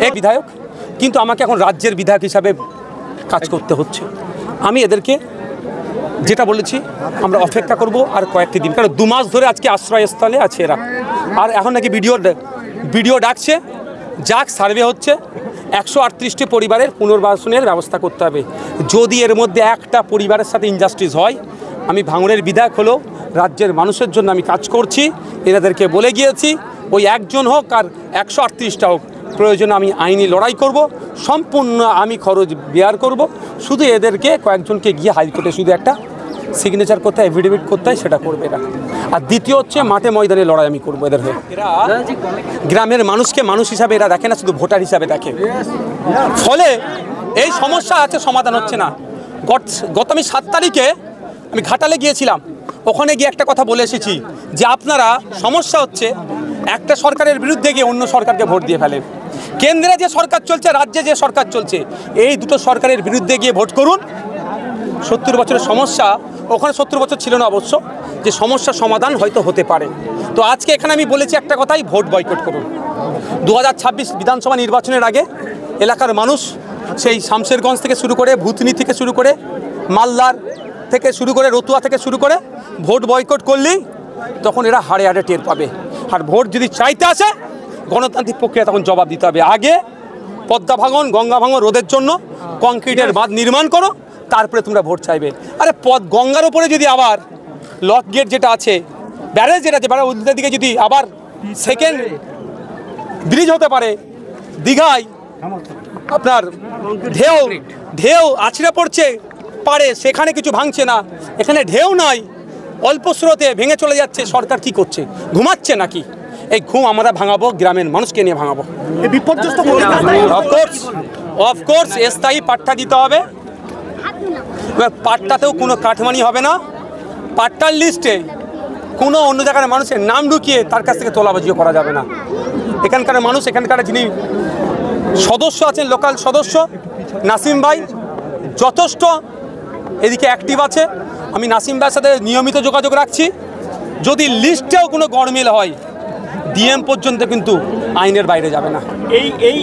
এই বিধায়ক, কিন্তু আমাকে এখন রাজ্যের বিধায়ক হিসাবে কাজ করতে হচ্ছে। আমি এদেরকে যেটা বলেছি, আমরা অপেক্ষা করব আর কয়েকটি দিন, কারণ 2 মাস ধরে আজকে আশ্রয়স্থলে আছে এরা। আর এখন নাকি ভিডিও ডাকছে, যাক সার্ভে হচ্ছে, 138টি পরিবারের পুনর্বাসনের ব্যবস্থা করতে হবে। যদি এর মধ্যে একটা পরিবারের সাথে ইনজাস্টিস হয়, আমি ভাঙড়ের বিধায়ক হলেও রাজ্যের মানুষের জন্য আমি কাজ করছি। এনাদেরকে বলে গিয়েছি, ওই একজন হোক আর 138টা হোক, প্রয়োজনে আমি আইনি লড়াই করব, সম্পূর্ণ আমি খরচ বেয়ার করব। শুধু এদেরকে কয়েকজনকে গিয়ে হাইকোর্টে শুধু একটা সিগনেচার করতে হয়, এফিডেভিট করতে হয়, সেটা করবে এরা। আর দ্বিতীয় হচ্ছে মাঠে ময়দানে লড়াই আমি করবো এদের হয়ে। এরা গ্রামের মানুষকে মানুষ হিসাবে এরা দেখে না, শুধু ভোটার হিসাবে দেখে। ফলে এই সমস্যা আছে, সমাধান হচ্ছে না। গত আমি 7 তারিখে আমি ঘাটালে গিয়েছিলাম, ওখানে গিয়ে একটা কথা বলে এসেছি যে আপনারা সমস্যা হচ্ছে একটা সরকারের বিরুদ্ধে গিয়ে অন্য সরকারকে ভোট দিয়ে ফেলেন। কেন্দ্রে যে সরকার চলছে, রাজ্যে যে সরকার চলছে, এই দুটো সরকারের বিরুদ্ধে গিয়ে ভোট করুন। 70 বছরের সমস্যা, ওখানে 70 বছর ছিল না অবশ্য, যে সমস্যার সমাধান হয়তো হতে পারে। তো আজকে এখানে আমি বলেছি একটা কথাই, ভোট বয়কট করুন। 2026 বিধানসভা নির্বাচনের আগে এলাকার মানুষ সেই শামশেরগঞ্জ থেকে শুরু করে, ভূতনি থেকে শুরু করে, মালদার থেকে শুরু করে, রতুয়া থেকে শুরু করে ভোট বয়কট করলেই তখন এরা হাড়ে হাড়ে টের পাবে। আর ভোট যদি চাইতে আসে, গণতান্ত্রিক প্রক্রিয়া তখন জবাব দিতে হবে। আগে পদ্মা ভাঙন, গঙ্গা ভাঙন রোধের জন্য কংক্রিটের বাঁধ নির্মাণ করো, তারপরে তোমরা ভোট চাইবে। আরে গঙ্গার উপরে যদি আবার লক গেট যেটা আছে, ব্যারেজ যেটা আছে, উল্টো দিকে যদি আবার সেকেন্ড ব্রিজ হতে পারে, দীঘায় আপনার ঢেউ আছড়ে পড়ছে পারে, সেখানে কিছু ভাঙছে না, এখানে ঢেউ নাই, অল্প স্রোতে ভেঙে চলে যাচ্ছে। সরকার কি করছে? ঘুমাচ্ছে নাকি? এই ঘুম আমরা ভাঙাবো, গ্রামের মানুষকে নিয়ে ভাঙাবো। অফকোর্স স্থায়ী পাট্টা দিতে হবে। এবার পাট্টাতেও কোনো কাঠমানি হবে না। পাট্টার লিস্টে কোনো অন্য জায়গার মানুষের নাম ঢুকিয়ে তার কাছ থেকে তোলাবাজিও করা যাবে না। এখানকার মানুষ, এখানকার যিনি সদস্য আছেন, লোকাল সদস্য নাসিম ভাই যথেষ্ট এদিকে অ্যাক্টিভ আছে। আমি নাসিম ভাইয়ের সাথে নিয়মিত যোগাযোগ রাখছি। যদি লিস্টেও কোনো গড়মিল হয়, ডিএম পর্যন্ত কিন্তু আইনের বাইরে যাবে না। এই